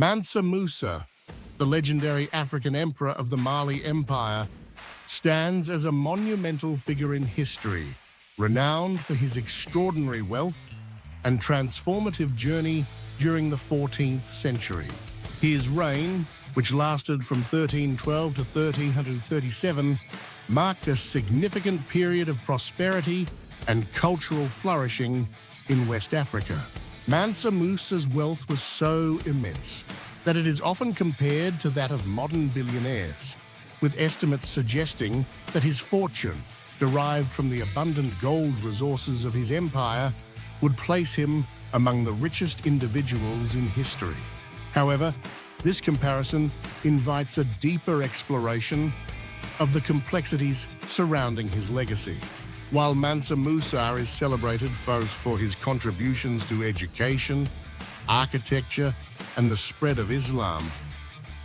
Mansa Musa, the legendary African emperor of the Mali Empire, stands as a monumental figure in history, renowned for his extraordinary wealth and transformative journey during the 14th century. His reign, which lasted from 1312 to 1337, marked a significant period of prosperity and cultural flourishing in West Africa. Mansa Musa's wealth was so immense that it is often compared to that of modern billionaires, with estimates suggesting that his fortune, derived from the abundant gold resources of his empire, would place him among the richest individuals in history. However, this comparison invites a deeper exploration of the complexities surrounding his legacy. While Mansa Musa is celebrated for his contributions to education, architecture, and the spread of Islam,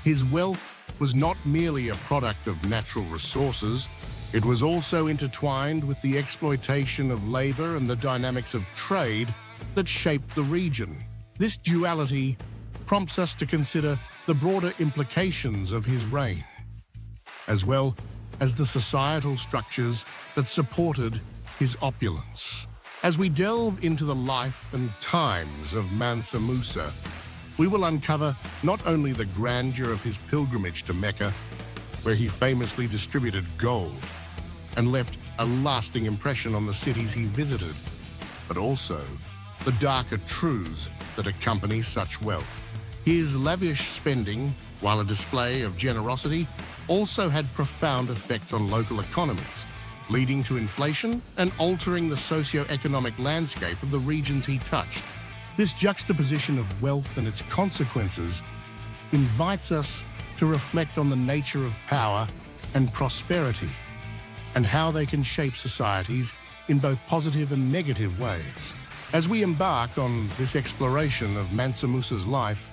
his wealth was not merely a product of natural resources. It was also intertwined with the exploitation of labor and the dynamics of trade that shaped the region. This duality prompts us to consider the broader implications of his reign, as well as the societal structures that supported his opulence. As we delve into the life and times of Mansa Musa, we will uncover not only the grandeur of his pilgrimage to Mecca, where he famously distributed gold and left a lasting impression on the cities he visited, but also the darker truths that accompany such wealth. His lavish spending, while a display of generosity, also had profound effects on local economies, leading to inflation and altering the socio-economic landscape of the regions he touched. This juxtaposition of wealth and its consequences invites us to reflect on the nature of power and prosperity, and how they can shape societies in both positive and negative ways. As we embark on this exploration of Mansa Musa's life,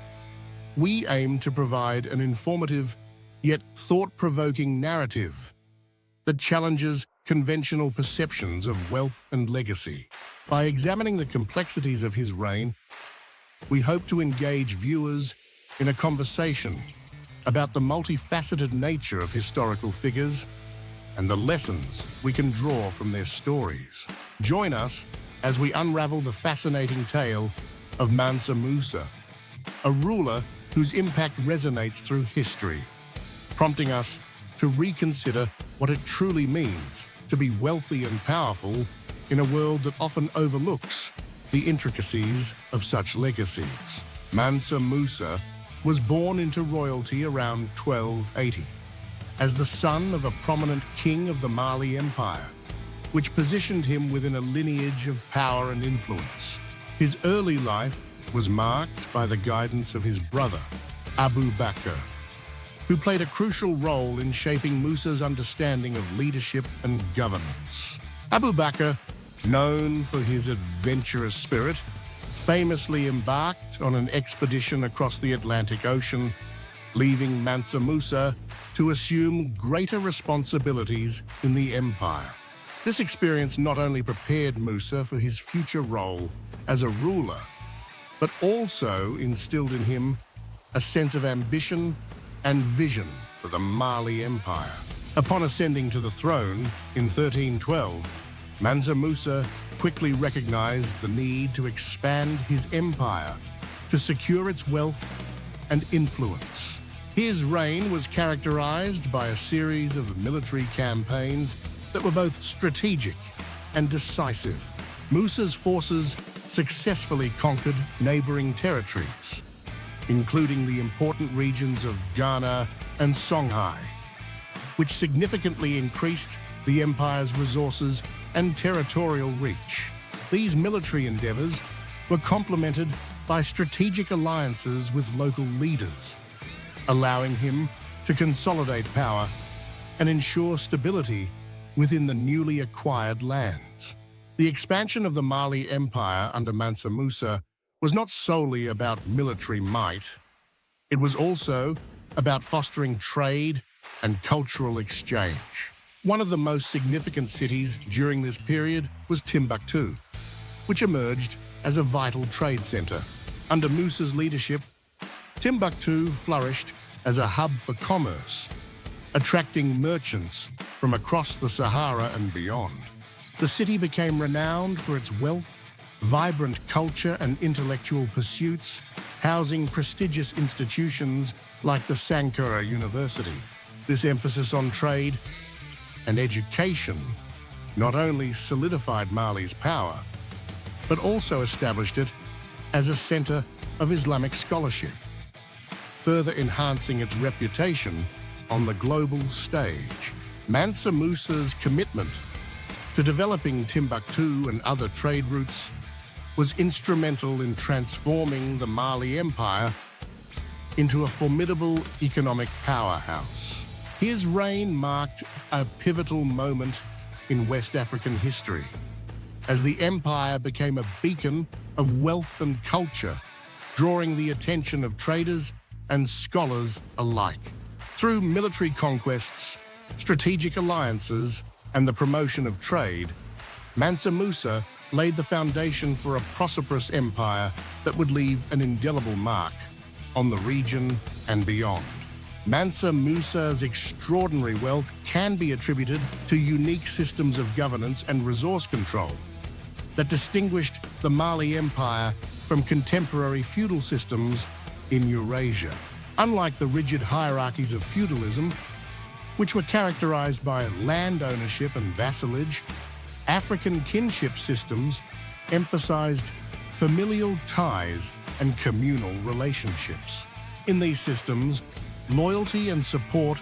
we aim to provide an informative yet thought-provoking narrative that challenges conventional perceptions of wealth and legacy. By examining the complexities of his reign, we hope to engage viewers in a conversation about the multifaceted nature of historical figures and the lessons we can draw from their stories. Join us as we unravel the fascinating tale of Mansa Musa, a ruler whose impact resonates through history, prompting us to reconsider what it truly means to be wealthy and powerful in a world that often overlooks the intricacies of such legacies. Mansa Musa was born into royalty around 1280 as the son of a prominent king of the Mali Empire, which positioned him within a lineage of power and influence. His early life was marked by the guidance of his brother, Abu Bakr, who played a crucial role in shaping Musa's understanding of leadership and governance. Abu Bakr, known for his adventurous spirit, famously embarked on an expedition across the Atlantic Ocean, leaving Mansa Musa to assume greater responsibilities in the empire. This experience not only prepared Musa for his future role as a ruler, but also instilled in him a sense of ambition and vision for the Mali Empire. Upon ascending to the throne in 1312, Mansa Musa quickly recognized the need to expand his empire to secure its wealth and influence. His reign was characterized by a series of military campaigns that were both strategic and decisive. Musa's forces successfully conquered neighboring territories, including the important regions of Ghana and Songhai, which significantly increased the empire's resources and territorial reach. These military endeavors were complemented by strategic alliances with local leaders, allowing him to consolidate power and ensure stability within the newly acquired lands. The expansion of the Mali Empire under Mansa Musa was not solely about military might. It was also about fostering trade and cultural exchange. One of the most significant cities during this period was Timbuktu, which emerged as a vital trade center. Under Musa's leadership, Timbuktu flourished as a hub for commerce, attracting merchants from across the Sahara and beyond. The city became renowned for its wealth, vibrant culture and intellectual pursuits, housing prestigious institutions like the Sankara University. This emphasis on trade and education not only solidified Mali's power, but also established it as a center of Islamic scholarship, further enhancing its reputation on the global stage. Mansa Musa's commitment to developing Timbuktu and other trade routes was instrumental in transforming the Mali Empire into a formidable economic powerhouse. His reign marked a pivotal moment in West African history, as the empire became a beacon of wealth and culture, drawing the attention of traders and scholars alike. Through military conquests, strategic alliances, and the promotion of trade, Mansa Musa laid the foundation for a prosperous empire that would leave an indelible mark on the region and beyond. Mansa Musa's extraordinary wealth can be attributed to unique systems of governance and resource control that distinguished the Mali Empire from contemporary feudal systems in Eurasia. Unlike the rigid hierarchies of feudalism, which were characterized by land ownership and vassalage, African kinship systems emphasized familial ties and communal relationships. In these systems, loyalty and support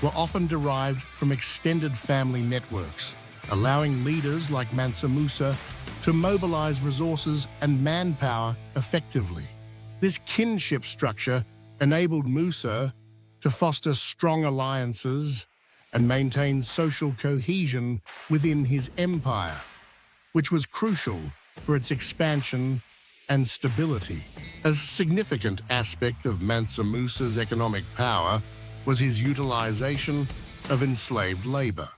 were often derived from extended family networks, allowing leaders like Mansa Musa to mobilize resources and manpower effectively. This kinship structure enabled Musa to foster strong alliances and maintain social cohesion within his empire, which was crucial for its expansion and stability. A significant aspect of Mansa Musa's economic power was his utilization of enslaved labor.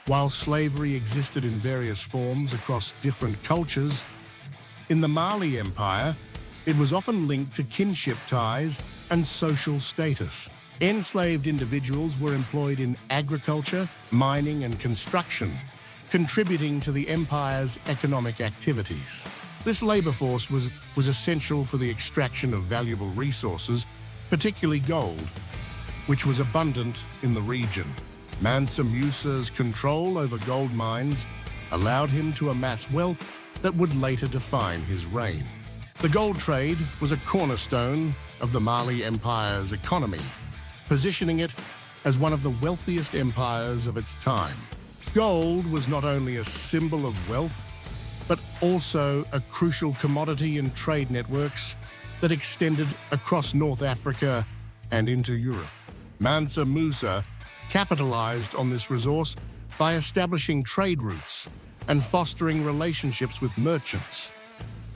While slavery existed in various forms across different cultures, in the Mali Empire, it was often linked to kinship ties and social status. Enslaved individuals were employed in agriculture, mining, and construction, contributing to the empire's economic activities. This labor force was essential for the extraction of valuable resources, particularly gold, which was abundant in the region. Mansa Musa's control over gold mines allowed him to amass wealth that would later define his reign. The gold trade was a cornerstone of the Mali Empire's economy, positioning it as one of the wealthiest empires of its time. Gold was not only a symbol of wealth, but also a crucial commodity in trade networks that extended across North Africa and into Europe. Mansa Musa capitalized on this resource by establishing trade routes and fostering relationships with merchants,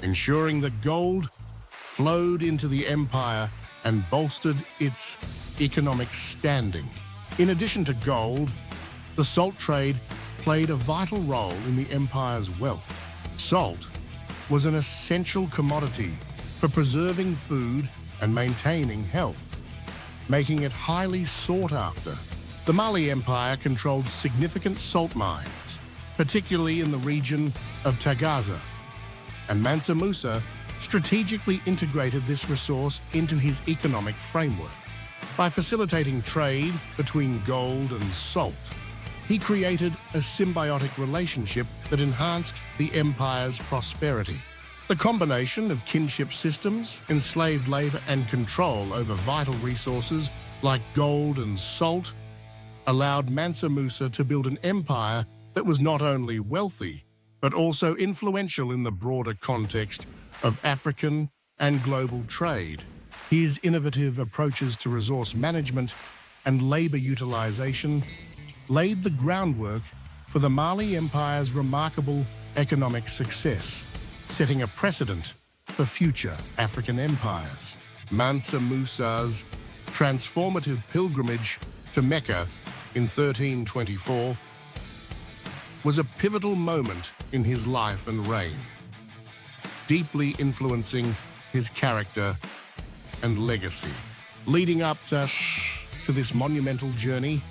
ensuring that gold flowed into the empire and bolstered its economic standing. In addition to gold, the salt trade played a vital role in the empire's wealth. Salt was an essential commodity for preserving food and maintaining health, making it highly sought after. The Mali Empire controlled significant salt mines, particularly in the region of Tagaza, and Mansa Musa strategically integrated this resource into his economic framework. By facilitating trade between gold and salt, he created a symbiotic relationship that enhanced the empire's prosperity. The combination of kinship systems, enslaved labor, and control over vital resources like gold and salt allowed Mansa Musa to build an empire that was not only wealthy, but also influential in the broader context of African and global trade. His innovative approaches to resource management and labor utilization laid the groundwork for the Mali Empire's remarkable economic success, setting a precedent for future African empires. Mansa Musa's transformative pilgrimage to Mecca in 1324 was a pivotal moment in his life and reign, deeply influencing his character and legacy. Leading up to this monumental journey,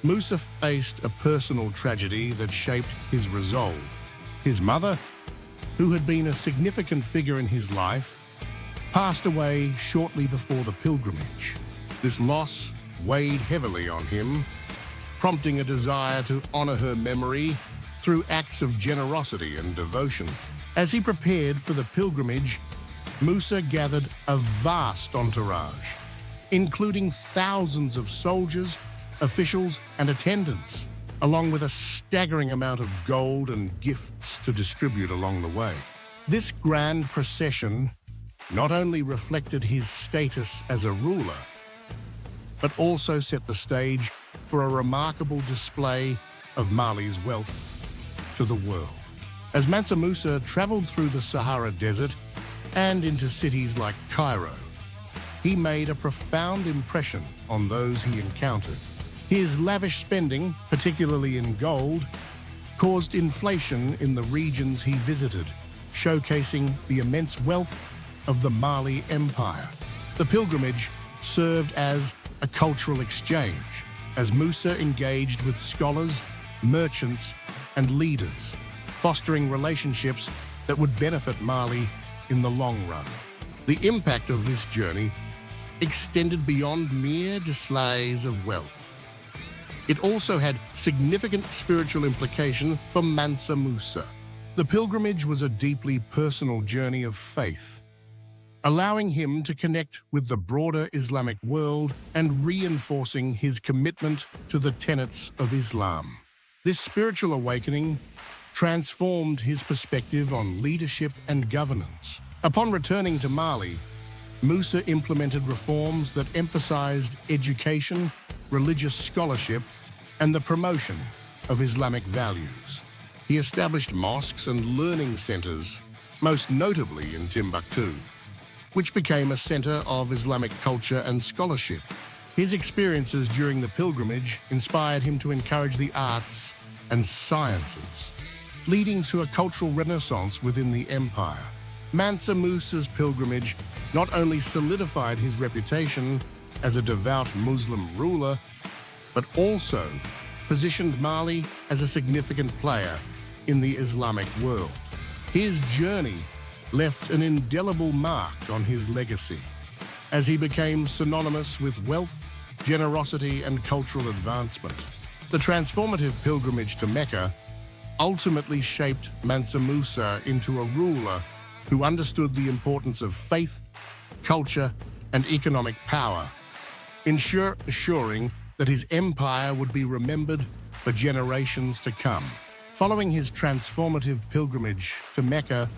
Musa faced a personal tragedy that shaped his resolve. His mother, who had been a significant figure in his life, passed away shortly before the pilgrimage. This loss weighed heavily on him, prompting a desire to honor her memory through acts of generosity and devotion. As he prepared for the pilgrimage, Musa gathered a vast entourage, including thousands of soldiers, officials, and attendants, along with a staggering amount of gold and gifts to distribute along the way. This grand procession not only reflected his status as a ruler, but also set the stage for a remarkable display of Mali's wealth to the world. As Mansa Musa traveled through the Sahara Desert and into cities like Cairo, he made a profound impression on those he encountered. His lavish spending, particularly in gold, caused inflation in the regions he visited, showcasing the immense wealth of the Mali Empire. The pilgrimage served as a cultural exchange, as Musa engaged with scholars, merchants, and leaders, fostering relationships that would benefit Mali in the long run. The impact of this journey extended beyond mere displays of wealth. It also had significant spiritual implication for Mansa Musa. The pilgrimage was a deeply personal journey of faith, allowing him to connect with the broader Islamic world and reinforcing his commitment to the tenets of Islam. This spiritual awakening transformed his perspective on leadership and governance. Upon returning to Mali, Musa implemented reforms that emphasized education, religious scholarship, and the promotion of Islamic values. He established mosques and learning centers, most notably in Timbuktu, which became a center of Islamic culture and scholarship. His experiences during the pilgrimage inspired him to encourage the arts and sciences, leading to a cultural renaissance within the empire. Mansa Musa's pilgrimage not only solidified his reputation as a devout Muslim ruler, but also positioned Mali as a significant player in the Islamic world. His journey left an indelible mark on his legacy, as he became synonymous with wealth, generosity, and cultural advancement. The transformative pilgrimage to Mecca ultimately shaped Mansa Musa into a ruler who understood the importance of faith, culture, and economic power, ensuring that his empire would be remembered for generations to come. Following his transformative pilgrimage to Mecca,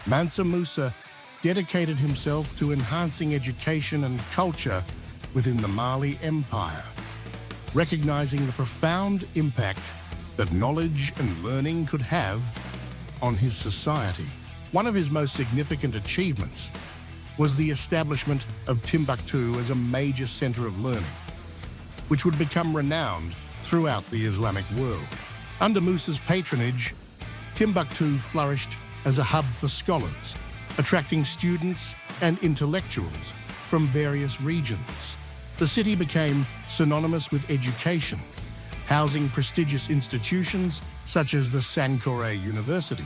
Mansa Musa dedicated himself to enhancing education and culture within the Mali Empire, recognizing the profound impact that knowledge and learning could have on his society. One of his most significant achievements was the establishment of Timbuktu as a major center of learning, which would become renowned throughout the Islamic world. Under Musa's patronage, Timbuktu flourished as a hub for scholars, attracting students and intellectuals from various regions. The city became synonymous with education, housing prestigious institutions such as the Sankore University,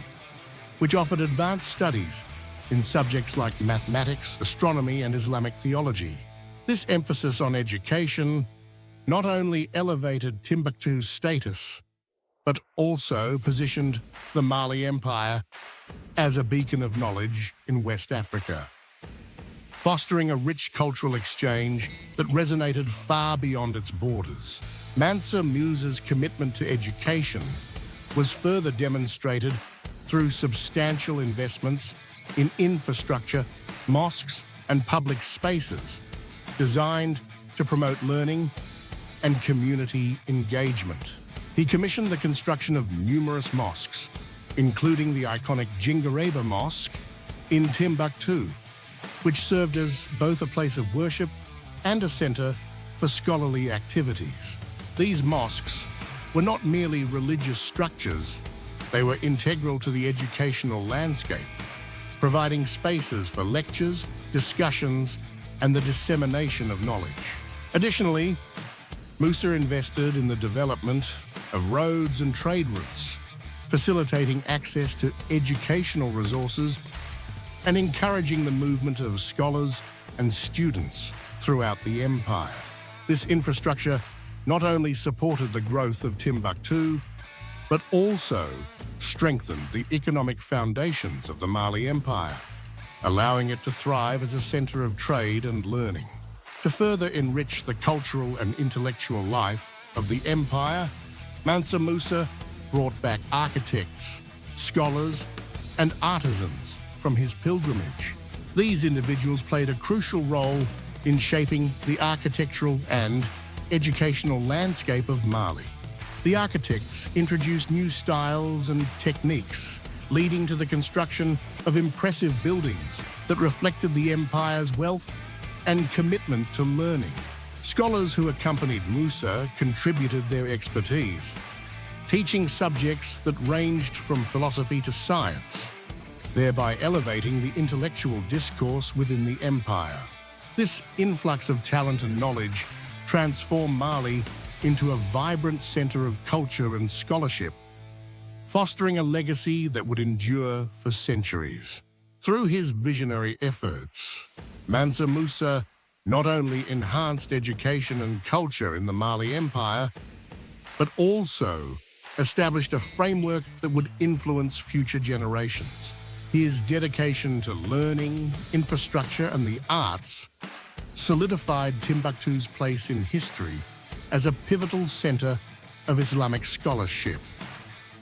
which offered advanced studies in subjects like mathematics, astronomy, and Islamic theology. This emphasis on education not only elevated Timbuktu's status, but also positioned the Mali Empire as a beacon of knowledge in West Africa, fostering a rich cultural exchange that resonated far beyond its borders. Mansa Musa's commitment to education was further demonstrated through substantial investments in infrastructure, mosques, and public spaces designed to promote learning and community engagement. He commissioned the construction of numerous mosques, including the iconic Jingareba Mosque in Timbuktu, which served as both a place of worship and a center for scholarly activities. These mosques were not merely religious structures, they were integral to the educational landscape, providing spaces for lectures, discussions, and the dissemination of knowledge. Additionally, Musa invested in the development of roads and trade routes, facilitating access to educational resources and encouraging the movement of scholars and students throughout the empire. This infrastructure not only supported the growth of Timbuktu, but also strengthened the economic foundations of the Mali Empire, allowing it to thrive as a center of trade and learning. To further enrich the cultural and intellectual life of the empire, Mansa Musa brought back architects, scholars, and artisans from his pilgrimage. These individuals played a crucial role in shaping the architectural and educational landscape of Mali. The architects introduced new styles and techniques, leading to the construction of impressive buildings that reflected the empire's wealth and commitment to learning. Scholars who accompanied Musa contributed their expertise, teaching subjects that ranged from philosophy to science, thereby elevating the intellectual discourse within the empire. This influx of talent and knowledge transformed Mali into a vibrant center of culture and scholarship, fostering a legacy that would endure for centuries. Through his visionary efforts, Mansa Musa not only enhanced education and culture in the Mali Empire, but also established a framework that would influence future generations. His dedication to learning, infrastructure, and the arts solidified Timbuktu's place in history as a pivotal center of Islamic scholarship,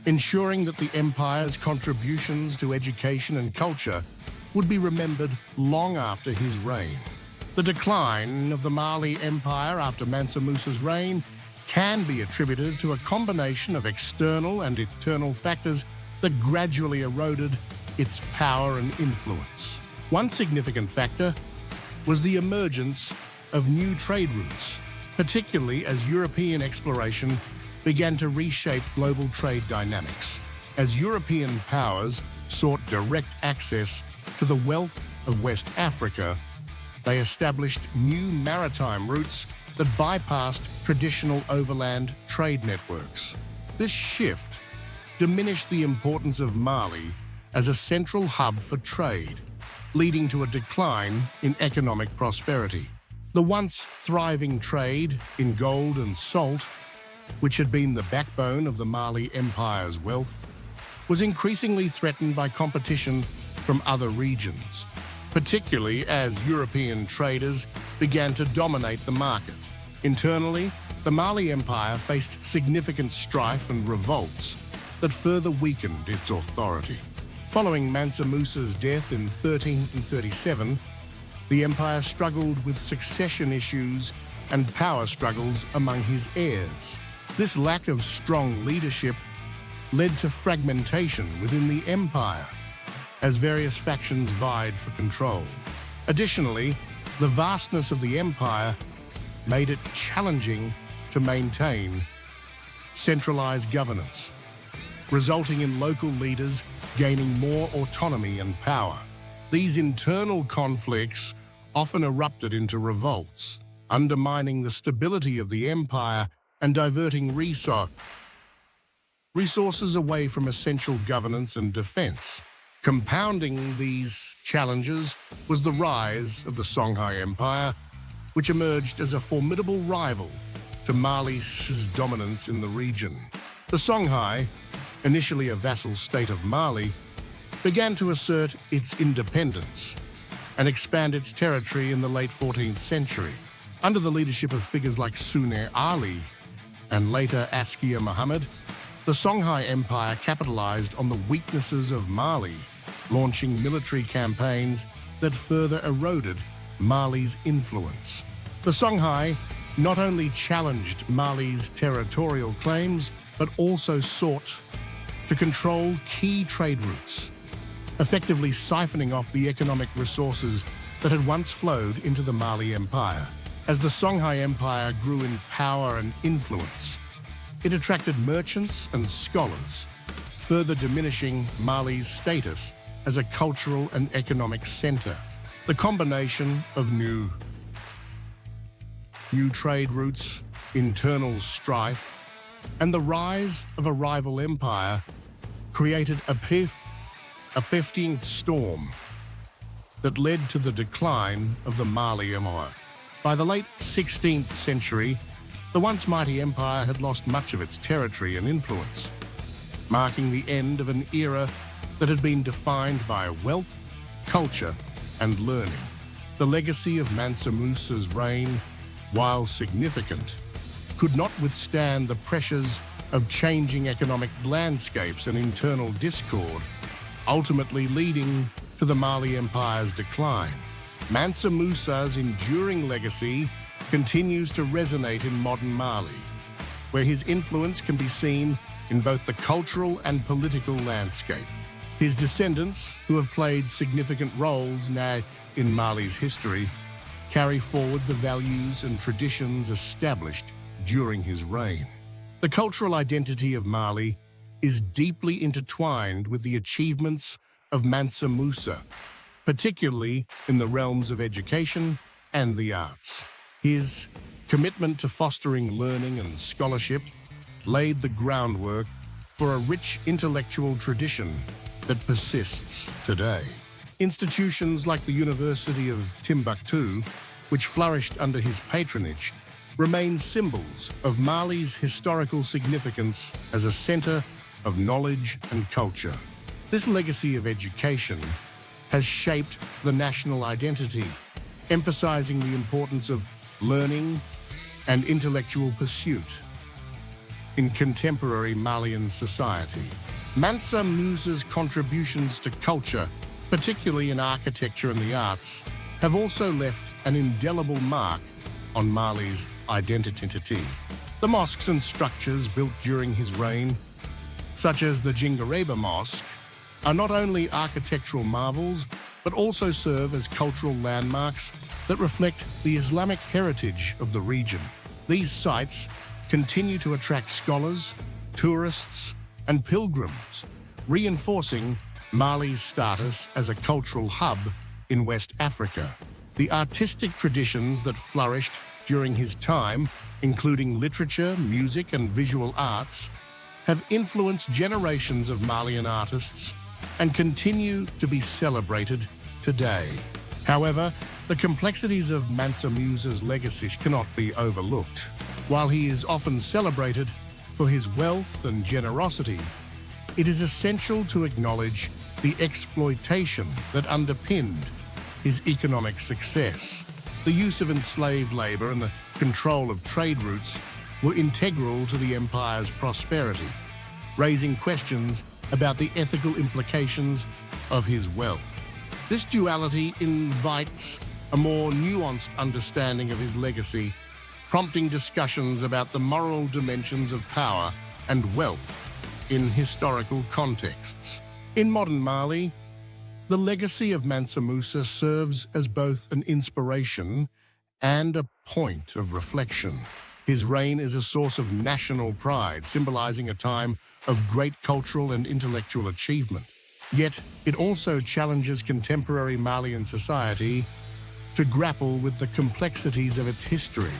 ensuring that the empire's contributions to education and culture would be remembered long after his reign. The decline of the Mali Empire after Mansa Musa's reign can be attributed to a combination of external and internal factors that gradually eroded its power and influence. One significant factor was the emergence of new trade routes, particularly as European exploration began to reshape global trade dynamics. As European powers sought direct access to the wealth of West Africa, they established new maritime routes that bypassed traditional overland trade networks. This shift diminished the importance of Mali as a central hub for trade, leading to a decline in economic prosperity. The once thriving trade in gold and salt, which had been the backbone of the Mali Empire's wealth, was increasingly threatened by competition from other regions, particularly as European traders began to dominate the market. Internally, the Mali Empire faced significant strife and revolts that further weakened its authority. Following Mansa Musa's death in 1337, the empire struggled with succession issues and power struggles among his heirs. This lack of strong leadership led to fragmentation within the empire, as various factions vied for control. Additionally, the vastness of the empire made it challenging to maintain centralized governance, resulting in local leaders gaining more autonomy and power. These internal conflicts often erupted into revolts, undermining the stability of the empire and diverting resources away from essential governance and defense. Compounding these challenges was the rise of the Songhai Empire, which emerged as a formidable rival to Mali's dominance in the region. The Songhai, initially a vassal state of Mali, began to assert its independence and expand its territory in the late 14th century. Under the leadership of figures like Sunni Ali and later Askia Muhammad, the Songhai Empire capitalized on the weaknesses of Mali, launching military campaigns that further eroded Mali's influence. The Songhai not only challenged Mali's territorial claims, but also sought to control key trade routes, effectively siphoning off the economic resources that had once flowed into the Mali Empire. As the Songhai Empire grew in power and influence, it attracted merchants and scholars, further diminishing Mali's status as a cultural and economic center. The combination of new trade routes, internal strife, and the rise of a rival empire created a perfect storm that led to the decline of the Mali Empire. By the late 16th century, the once mighty empire had lost much of its territory and influence, marking the end of an era that had been defined by wealth, culture, and learning. The legacy of Mansa Musa's reign, while significant, could not withstand the pressures of changing economic landscapes and internal discord, ultimately leading to the Mali Empire's decline. Mansa Musa's enduring legacy continues to resonate in modern Mali, where his influence can be seen in both the cultural and political landscape. His descendants, who have played significant roles now in Mali's history, carry forward the values and traditions established during his reign. The cultural identity of Mali is deeply intertwined with the achievements of Mansa Musa, particularly in the realms of education and the arts. His commitment to fostering learning and scholarship laid the groundwork for a rich intellectual tradition that persists today. Institutions like the University of Timbuktu, which flourished under his patronage, remain symbols of Mali's historical significance as a center of knowledge and culture. This legacy of education has shaped the national identity, emphasizing the importance of learning and intellectual pursuit in contemporary Malian society. Mansa Musa's contributions to culture, particularly in architecture and the arts, have also left an indelible mark on Mali's identity. The mosques and structures built during his reign, such as the Jingareba Mosque, are not only architectural marvels, but also serve as cultural landmarks that reflect the Islamic heritage of the region. These sites continue to attract scholars, tourists, and pilgrims, reinforcing Mali's status as a cultural hub in West Africa. The artistic traditions that flourished during his time, including literature, music, and visual arts, have influenced generations of Malian artists and continue to be celebrated today. However, the complexities of Mansa Musa's legacy cannot be overlooked. While he is often celebrated for his wealth and generosity, it is essential to acknowledge the exploitation that underpinned his economic success. The use of enslaved labor and the control of trade routes were integral to the empire's prosperity, raising questions about the ethical implications of his wealth. This duality invites a more nuanced understanding of his legacy, prompting discussions about the moral dimensions of power and wealth in historical contexts. In modern Mali, the legacy of Mansa Musa serves as both an inspiration and a point of reflection. His reign is a source of national pride, symbolizing a time of great cultural and intellectual achievement. Yet, it also challenges contemporary Malian society to grapple with the complexities of its history,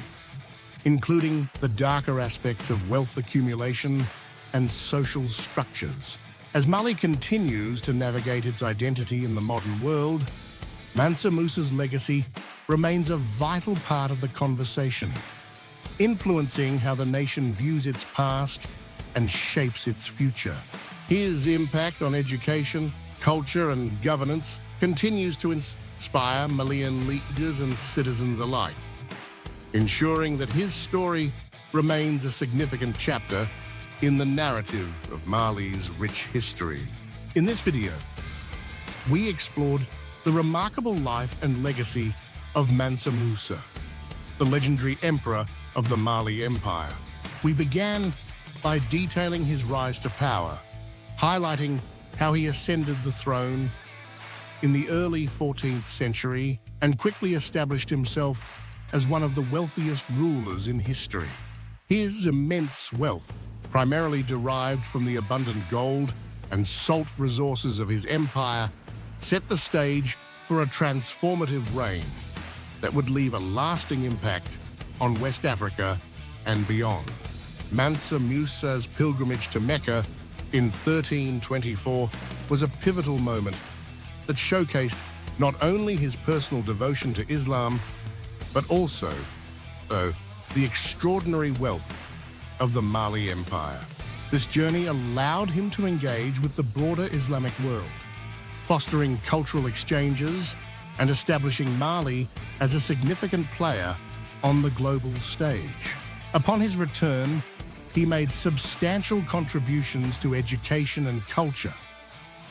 including the darker aspects of wealth accumulation and social structures. As Mali continues to navigate its identity in the modern world, Mansa Musa's legacy remains a vital part of the conversation, influencing how the nation views its past and shapes its future. His impact on education, culture, and governance continues to inspire Malian leaders and citizens alike, ensuring that his story remains a significant chapter in the narrative of Mali's rich history. In this video, we explored the remarkable life and legacy of Mansa Musa, the legendary emperor of the Mali Empire. We began by detailing his rise to power, highlighting how he ascended the throne in the early 14th century and quickly established himself as one of the wealthiest rulers in history. His immense wealth, primarily derived from the abundant gold and salt resources of his empire, set the stage for a transformative reign that would leave a lasting impact on West Africa and beyond. Mansa Musa's pilgrimage to Mecca in 1324 was a pivotal moment that showcased not only his personal devotion to Islam, but also, the extraordinary wealth of the Mali Empire. This journey allowed him to engage with the broader Islamic world, fostering cultural exchanges and establishing Mali as a significant player on the global stage. Upon his return, he made substantial contributions to education and culture,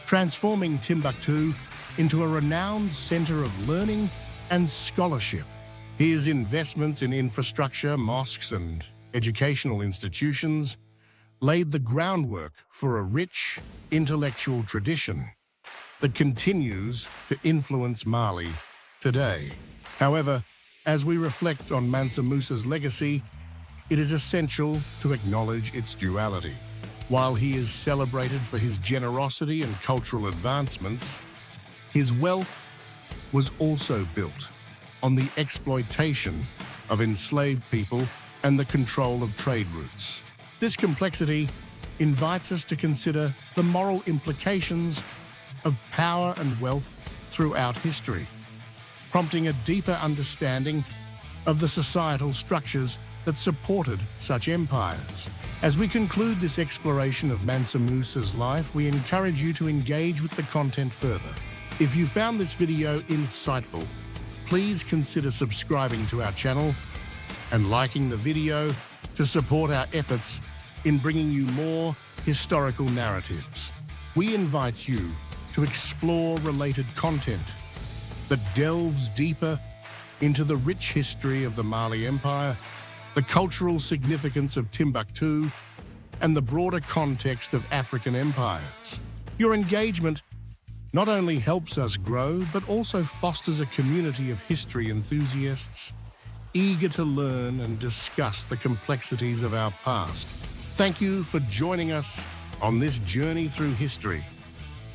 transforming Timbuktu into a renowned center of learning and scholarship. His investments in infrastructure, mosques, and educational institutions laid the groundwork for a rich intellectual tradition that continues to influence Mali today. However, as we reflect on Mansa Musa's legacy, it is essential to acknowledge its duality. While he is celebrated for his generosity and cultural advancements, his wealth was also built on the exploitation of enslaved people and the control of trade routes. This complexity invites us to consider the moral implications of power and wealth throughout history, prompting a deeper understanding of the societal structures that supported such empires. As we conclude this exploration of Mansa Musa's life, we encourage you to engage with the content further. If you found this video insightful, please consider subscribing to our channel and liking the video to support our efforts in bringing you more historical narratives. We invite you to explore related content that delves deeper into the rich history of the Mali Empire, the cultural significance of Timbuktu, and the broader context of African empires. Your engagement not only helps us grow, but also fosters a community of history enthusiasts eager to learn and discuss the complexities of our past. Thank you for joining us on this journey through history,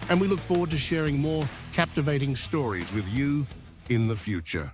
and we look forward to sharing more captivating stories with you in the future.